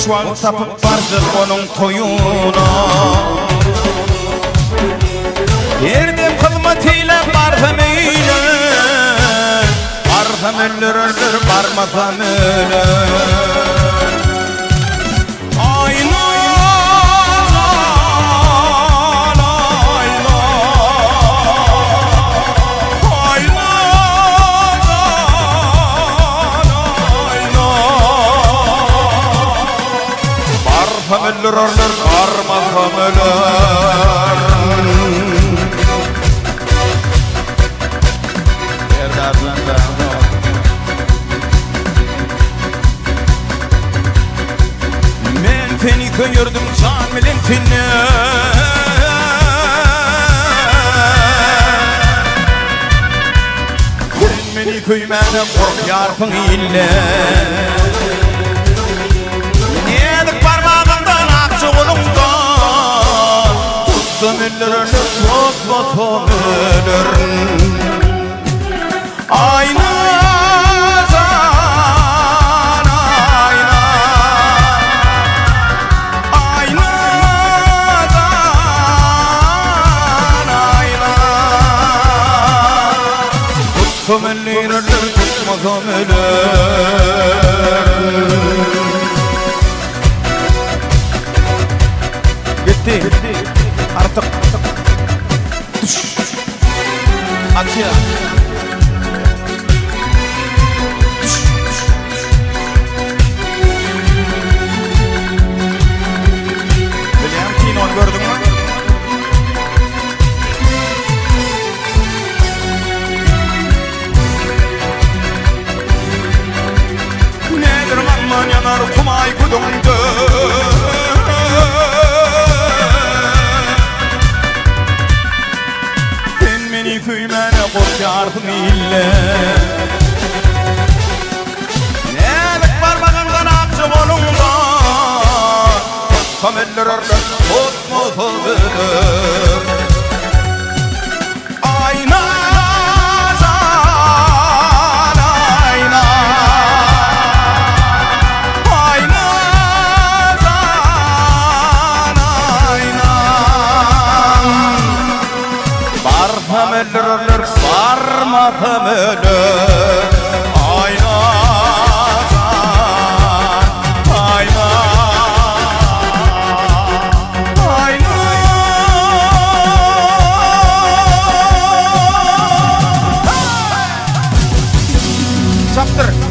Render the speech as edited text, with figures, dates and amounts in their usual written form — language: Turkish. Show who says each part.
Speaker 1: Boşval tapıp vardır onun toyuna. Erdem kılmatıyla barfam eyle, barfam öldürürdür barmafam öyle. Ölür ölür parmakam ölür. Yerde atlanda men seni gördüm can milentini. Sen beni köymene kork yarpın ille. Ölür ölür tutmasam ölür. Ayna can ayna, ayna can ayna. Tutsam ölür ölür tutmasam ölür. Gitti artık Akya William Kinon gördün mü? Nedir manman yanar kumay kudumdu. Köymene kork yardım ille. Nelik parmağından akçı onundan. Tutsam ölür ölür tutmasam ölür. Ayna can ayna, ayna can ayna. Barfam ölür ölür parmağım ölür. Ayna can ayna, ayna. Çaptır.